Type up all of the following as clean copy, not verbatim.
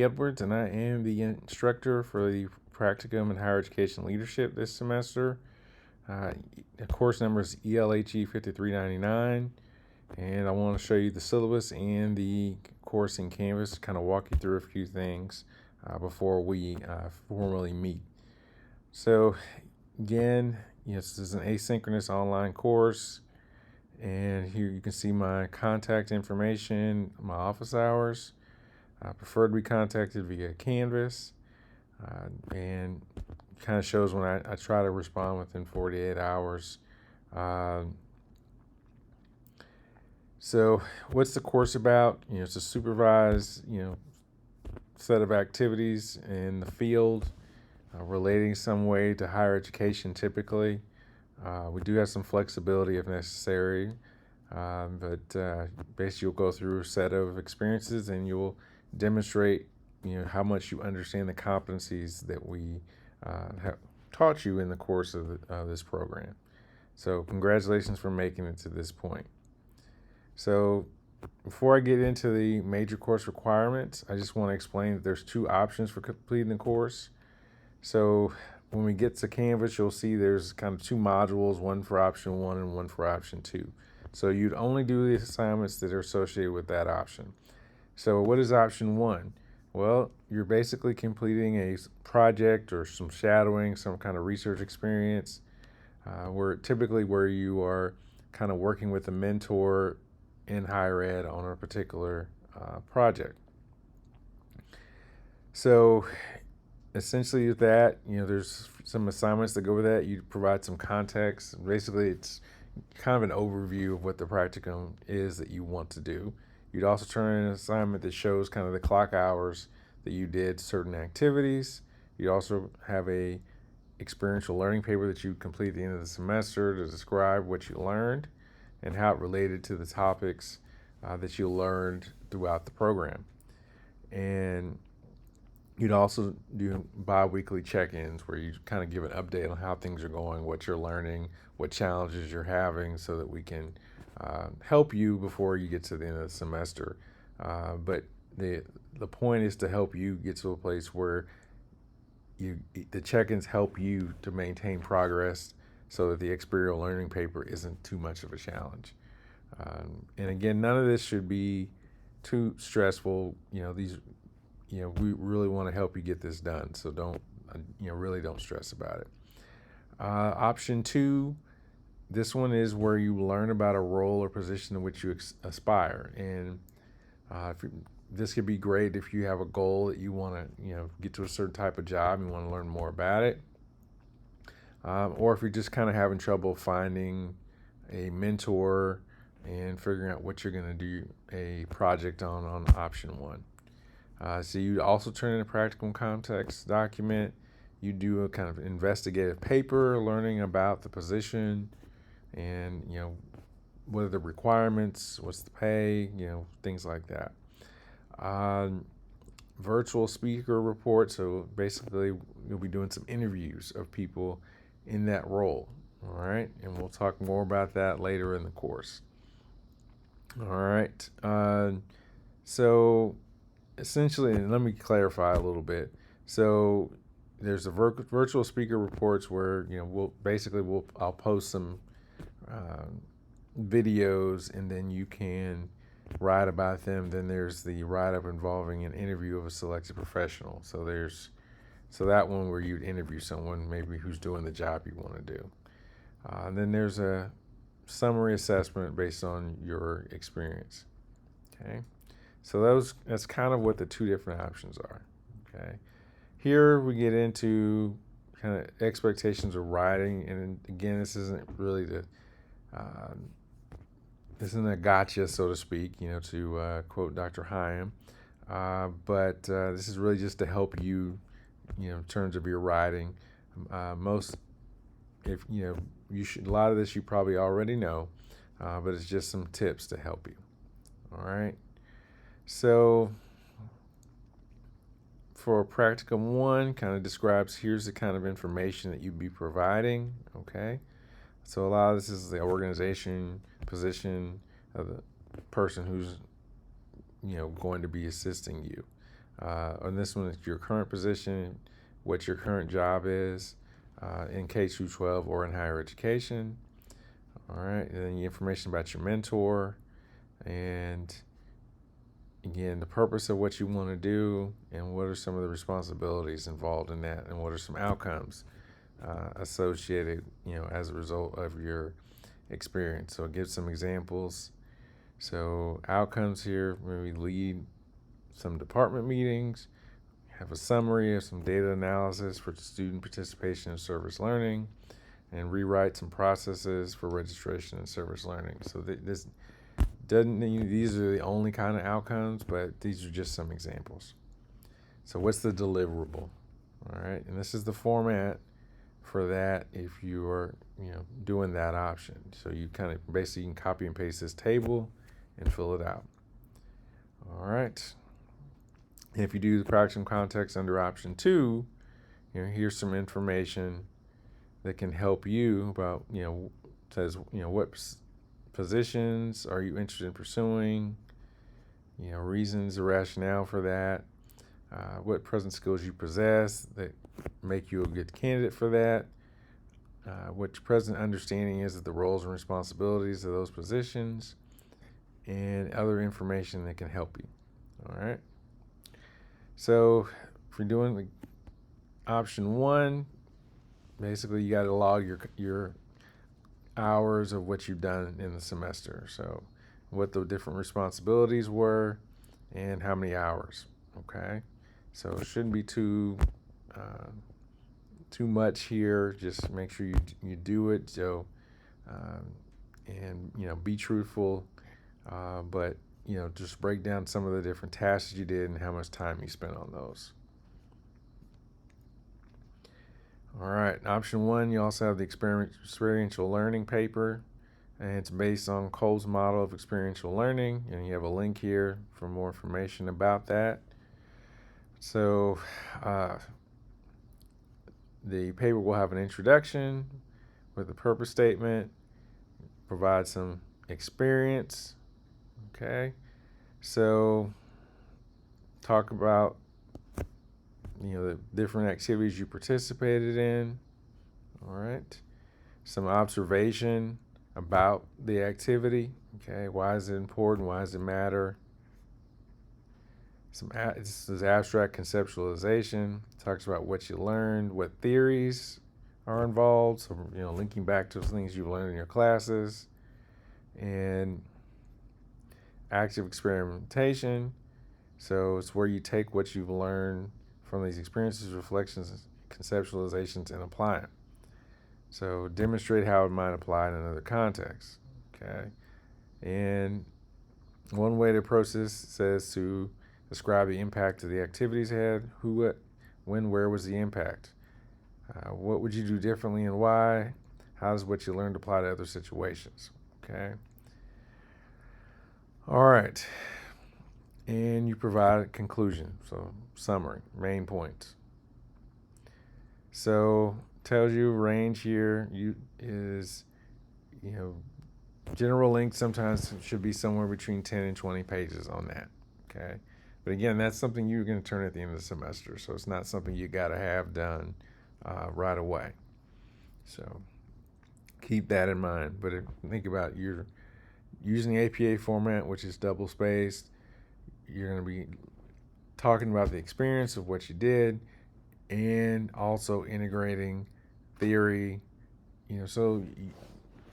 Edwards, and I am the instructor for the Practicum in Higher Education Leadership this semester. The course number is ELHE 5399, and I want to show you the syllabus and the course in Canvas to kind of walk you through a few things before we formally meet. So, again, this is an asynchronous online course, and here you can see my contact information, my office hours. I prefer to be contacted via Canvas, and kind of shows when I try to respond within 48 hours. So what's the course about? It's a supervised, set of activities in the field relating some way to higher education typically. We do have some flexibility if necessary, but basically you'll go through a set of experiences and you'll demonstrate how much you understand the competencies that we have taught you in the course of this program. So congratulations for making it to this point. So before I get into the major course requirements, I just want to explain that there's two options for completing the course. So when we get to Canvas, you'll see there's kind of two modules, one for option 1 and one for option 2. So you'd only do the assignments that are associated with that option. So what is option 1? Well, you're basically completing a project or some shadowing, some kind of research experience, where you are kind of working with a mentor in higher ed on a particular project. So essentially with that, there's some assignments that go with that. You provide some context. Basically, it's kind of an overview of what the practicum is that you want to do. You'd also turn in an assignment that shows kind of the clock hours that you did certain activities. You also have a experiential learning paper that you complete at the end of the semester to describe what you learned and how it related to the topics that you learned throughout the program. And you'd also do bi-weekly check-ins where you kind of give an update on how things are going, what you're learning, what challenges you're having, so that we can help you before you get to the end of the semester. But the point is to help you get to a place where the check-ins help you to maintain progress so that the experiential learning paper isn't too much of a challenge. And again, none of this should be too stressful. We really want to help you get this done, so really don't stress about it. Option 2, this one is where you learn about a role or position in which you aspire, and this could be great if you have a goal that you want to get to a certain type of job and you want to learn more about it, or if you're just kind of having trouble finding a mentor and figuring out what you're going to do a project on option 1. So you also turn in a practical context document. You do a kind of investigative paper learning about the position and, what are the requirements, what's the pay, things like that. Virtual speaker report. So basically you'll be doing some interviews of people in that role. All right. And we'll talk more about that later in the course. All right. So essentially, and let me clarify a little bit. So there's the virtual speaker reports where I'll post some videos and then you can write about them. Then there's the write-up involving an interview of a selected professional. So that one where you'd interview someone maybe who's doing the job you want to do. And then there's a summary assessment based on your experience. Okay. So that's kind of what the two different options are. Okay. Here we get into kind of expectations of writing, and again, this isn't really this isn't a gotcha, so to speak, to quote Dr. Hyam, but this is really just to help you, in terms of your writing. A lot of this you probably already know, but it's just some tips to help you. All right. So for Practicum 1, kind of describes here's the kind of information that you'd be providing. Okay. So a lot of this is the organization position of the person who's going to be assisting you. On this one, it's your current position, what your current job is in K through 12 or in higher education. All right, and then the information about your mentor, and again, the purpose of what you want to do, and what are some of the responsibilities involved in that, and what are some outcomes associated, as a result of your experience. So give some examples. So outcomes here, maybe lead some department meetings, have a summary of some data analysis for student participation in service learning, and rewrite some processes for registration and service learning. So this doesn't mean these are the only kind of outcomes, but these are just some examples. So what's the deliverable? All right, and this is the format for that if you are doing that option. So you kind of basically can copy and paste this table and fill it out. All right. If you do the practicum context under option 2, here's some information that can help you about, says, what positions are you interested in pursuing, reasons or rationale for that, what present skills you possess that make you a good candidate for that, what your present understanding is of the roles and responsibilities of those positions, and other information that can help you. All right. So if you're doing the option 1, basically you got to log your hours of what you've done in the semester. So what the different responsibilities were and how many hours. Okay. So it shouldn't be too much here. Just make sure you do it. So and be truthful, but just break down some of the different tasks you did and how much time you spent on those. All right, option 1, you also have the experiential learning paper, and it's based on Cole's model of experiential learning, and you have a link here for more information about that. So the paper will have an introduction with a purpose statement, provide some experience. Okay, so talk about the different activities you participated in. All right, some observation about the activity. Okay, why is it important? Why does it matter? This is abstract conceptualization. Talks about what you learned, what theories are involved. So linking back to the things you've learned in your classes, and active experimentation. So it's where you take what you've learned from these experiences, reflections, conceptualizations, and apply them. So demonstrate how it might apply in another context. Okay, and one way to approach this says to describe the impact of the activities had. Who, what, when, where was the impact? What would you do differently and why? How does what you learned apply to other situations? Okay. All right. And you provide a conclusion, so summary, main points. So tells you range here is general length sometimes should be somewhere between 10 and 20 pages on that. Okay, but again, that's something you're going to turn at the end of the semester, so it's not something you got to have done right away. So keep that in mind. But think about you're using the APA format, which is double spaced. You're going to be talking about the experience of what you did, and also integrating theory. So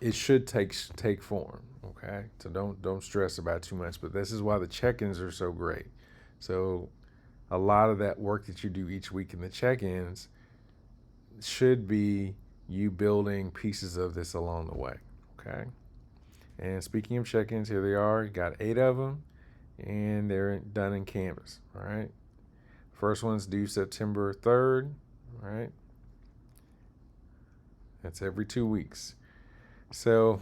it should take form. Okay, so don't stress about it too much. But this is why the check-ins are so great. So a lot of that work that you do each week in the check-ins should be you building pieces of this along the way. Okay. And speaking of check-ins, here they are. You got 8 of them, and they're done in Canvas. All right. First one's due September 3rd. All right. That's every 2 weeks. So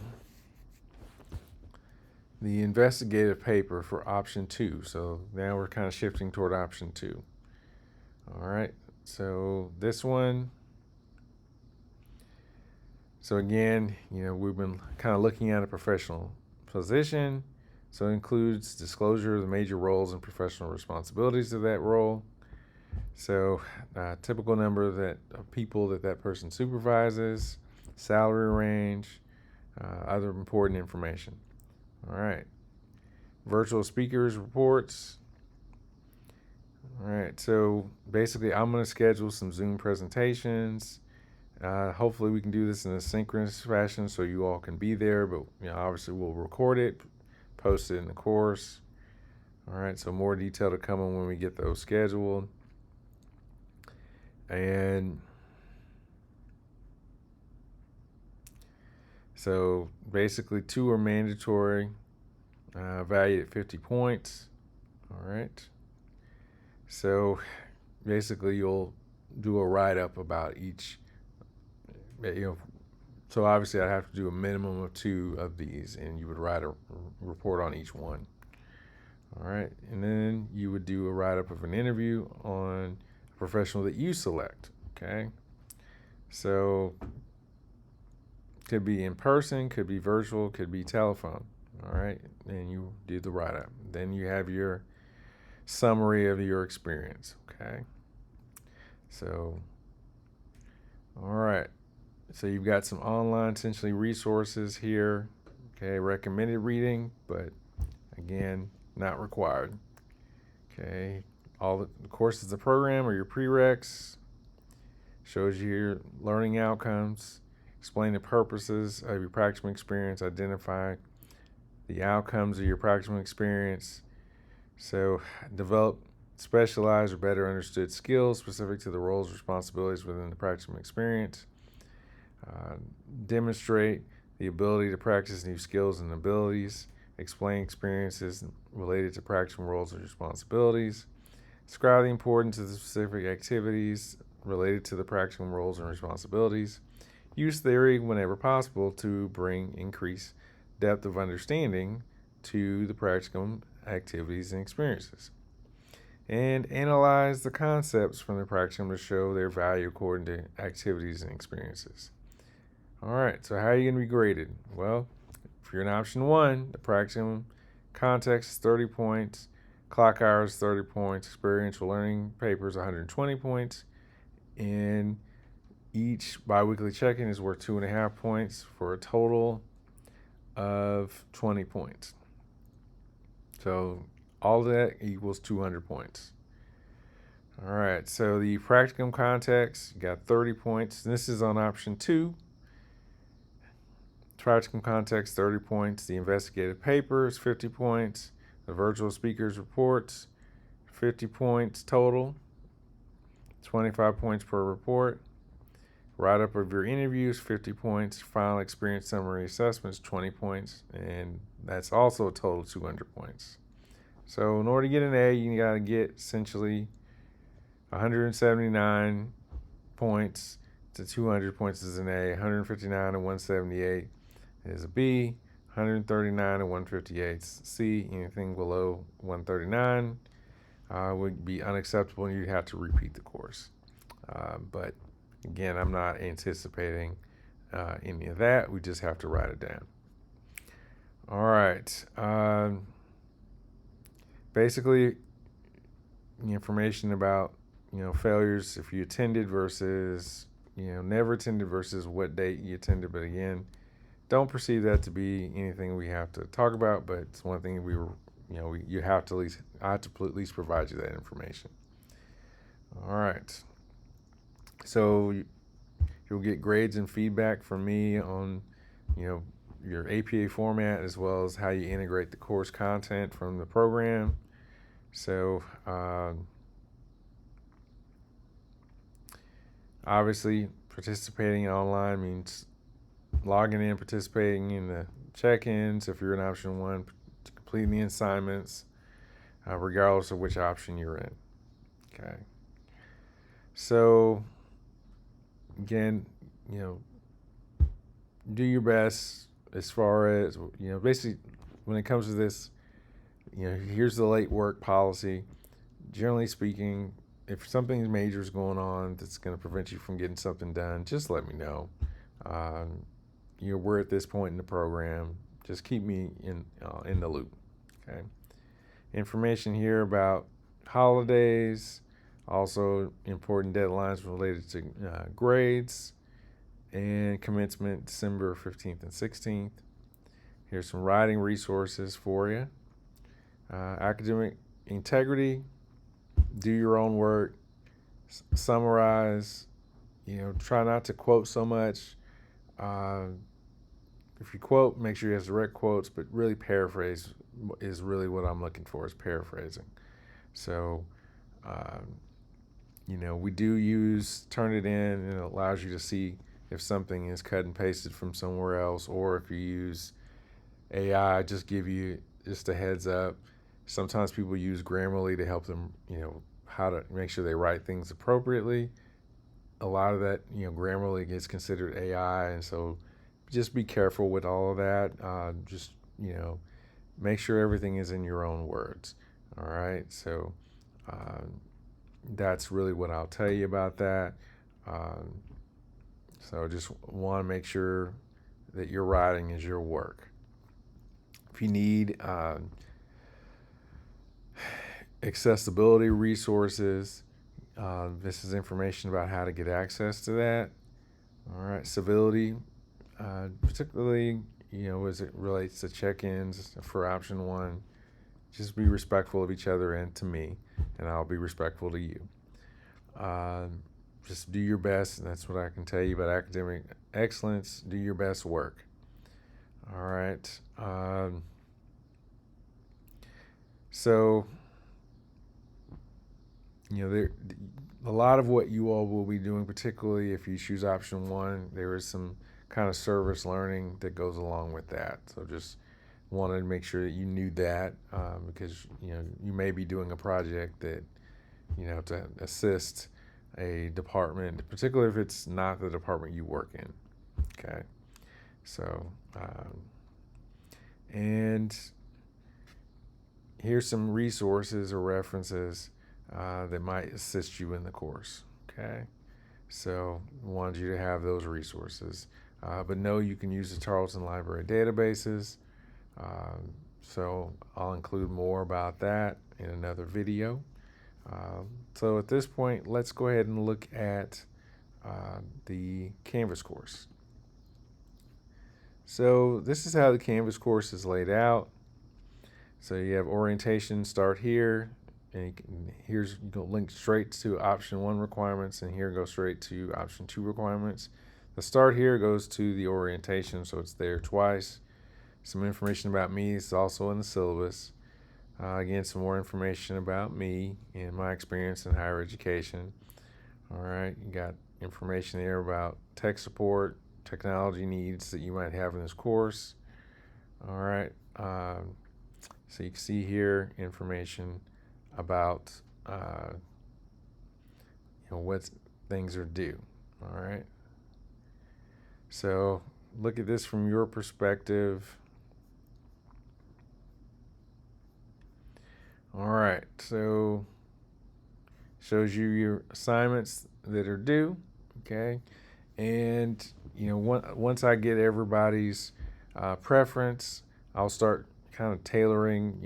the investigative paper for option 2. So now we're kind of shifting toward option 2. All right. So this one. So again, we've been kind of looking at a professional position. So it includes disclosure of the major roles and professional responsibilities of that role. So typical number of people that person supervises, salary range, other important information. All right. Virtual speakers reports. All right. So basically, I'm going to schedule some Zoom presentations. Hopefully, we can do this in a synchronous fashion so you all can be there. But obviously, we'll record it, post it in the course. All right. So more detail to come on when we get those scheduled. And so basically, 2 are mandatory, valued at 50 points. All right. So basically, you'll do a write-up about each. So obviously, I'd have to do a minimum of 2 of these, and you would write a report on each one. All right. And then you would do a write-up of an interview on a professional that you select. Okay. So could be in person, could be virtual, could be telephone. All right. And you do the write-up. Then you have your summary of your experience. Okay. So, all right. So you've got some online, essentially, resources here. Okay. Recommended reading, but again, not required. Okay. All the courses of the program are your prereqs. Shows you your learning outcomes. Explain the purposes of your practicum experience. Identify the outcomes of your practicum experience. So develop specialized or better understood skills specific to the roles and responsibilities within the practicum experience. Demonstrate the ability to practice new skills and abilities. Explain experiences related to practicum roles and responsibilities. Describe the importance of the specific activities related to the practicum roles and responsibilities. Use theory whenever possible to bring increased depth of understanding to the practicum activities and experiences. And analyze the concepts from the practicum to show their value according to activities and experiences. All right, so how are you going to be graded? Well, if you're in option 1, the practicum context is 30 points, clock hours 30 points, experiential learning papers 120 points, and each biweekly check-in is worth 2.5 points for a total of 20 points. So all of that equals 200 points. All right, so the practicum context, you got 30 points. This is on option 2. Practicum context, 30 points. The investigative papers, 50 points. The virtual speakers reports, 50 points total, 25 points per report. Write-up of your interviews, 50 points. Final experience summary assessments, 20 points. And that's also a total of 200 points. So in order to get an A, you got to get essentially 179 points to 200 points is an A, 159 to 178 is a B, 139 to 158 is C. Anything below 139 would be unacceptable, and you'd have to repeat the course. But again, I'm not anticipating any of that. We just have to write it down. All right. Basically, information about failures if you attended versus never attended versus what date you attended. But again, don't perceive that to be anything we have to talk about. But it's one thing you have to I have to at least provide you that information. All right. So you'll get grades and feedback from me on your APA format, as well as how you integrate the course content from the program. So obviously, participating online means logging in, participating in the check-ins if you're in option 1, completing the assignments, regardless of which option you're in. Okay. So again, do your best as far as basically when it comes to this. Here's the late work policy. Generally speaking, if something major is going on that's going to prevent you from getting something done, just let me know. We're at this point in the program. Just keep me in the loop. Okay. Information here about holidays, also important deadlines related to grades, and commencement December 15th and 16th. Here's some writing resources for you. Academic integrity, do your own work, summarize, try not to quote so much. If you quote, make sure you have direct quotes, but really paraphrase is really what I'm looking for, is paraphrasing. So, we do use Turnitin, and it allows you to see if something is cut and pasted from somewhere else, or if you use AI, just give you just a heads up. Sometimes people use Grammarly to help them, how to make sure they write things appropriately. A lot of that, Grammarly gets considered AI, and so just be careful with all of that. Just, make sure everything is in your own words. All right. So that's really what I'll tell you about that. So just want to make sure that your writing is your work. If you need accessibility resources, this is information about how to get access to that. All right, civility, particularly, as it relates to check-ins for option 1, just be respectful of each other and to me, and I'll be respectful to you. Just do your best, and that's what I can tell you about academic excellence. Do your best work. All right. So, there, a lot of what you all will be doing, particularly if you choose option 1, there is some kind of service learning that goes along with that. So just wanted to make sure that you knew that, because you may be doing a project that to assist a department, particularly if it's not the department you work in. Okay, so and here's some resources or references that might assist you in the course. Okay, so wanted you to have those resources, but know you can use the Tarleton Library databases. So I'll include more about that in another video. So at this point, let's go ahead and look at the Canvas course. So this is how the Canvas course is laid out. So you have orientation start here, and you go link straight to option 1 requirements, and here go straight to option 2 requirements. The start here goes to the orientation, so it's there twice. Some information about me is also in the syllabus. Again, some more information about me and my experience in higher education. All right, you got information there about tech support, technology needs that you might have in this course. All right, so you can see here information about what things are due. All right, so look at this from your perspective. All right, so shows you your assignments that are due, okay? And, once I get everybody's preference, I'll start kind of tailoring,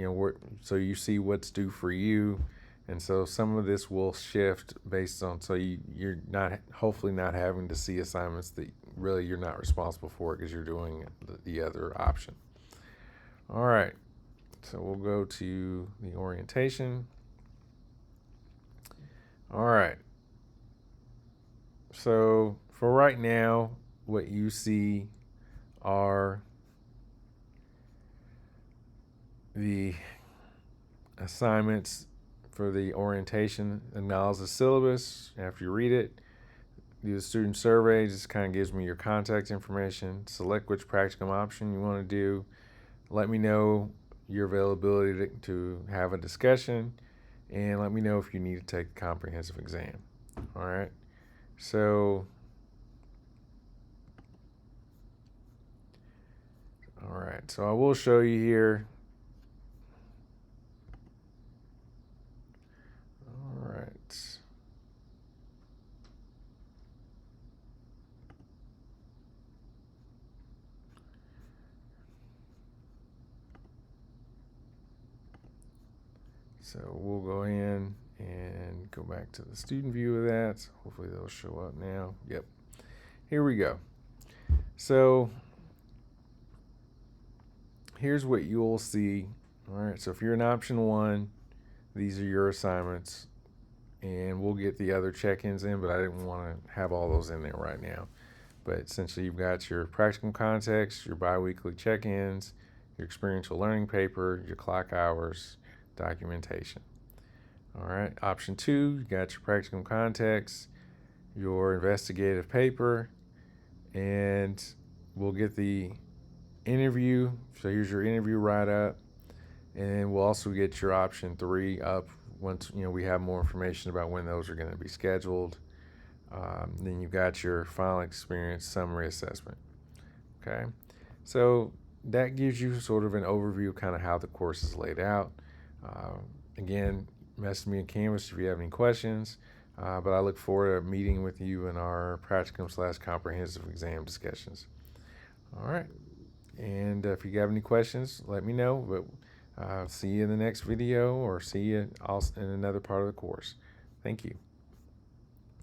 so you see what's due for you. And so some of this will shift based on, so you're not, hopefully not having to see assignments that really you're not responsible for because you're doing the other option. All right. So we'll go to the orientation. All right. So for right now, what you see are the assignments for the orientation. Acknowledge the syllabus after you read it. Do the student survey, just kind of gives me your contact information. Select which practicum option you want to do. Let me know your availability to have a discussion, and let me know if you need to take the comprehensive exam. All right, so I will show you here. All right. So we'll go in and go back to the student view of that. Hopefully they'll show up now. Yep. Here we go. So here's what you'll see. All right, so if you're in option 1, these are your assignments, and we'll get the other check-ins in, but I didn't want to have all those in there right now. But essentially, you've got your practicum context, your biweekly check-ins, your experiential learning paper, your clock hours, documentation. All right, option 2, you got your practicum context, your investigative paper, and we'll get the interview. So here's your interview write-up, and we'll also get your option 3 up once we have more information about when those are going to be scheduled. Then you've got your final experience summary assessment. Okay, so that gives you sort of an overview of kind of how the course is laid out. Again, message me in Canvas if you have any questions, but I look forward to meeting with you in our practicum/comprehensive exam discussions. All right, and if you have any questions, let me know, but see you in the next video, or see you in another part of the course. Thank you.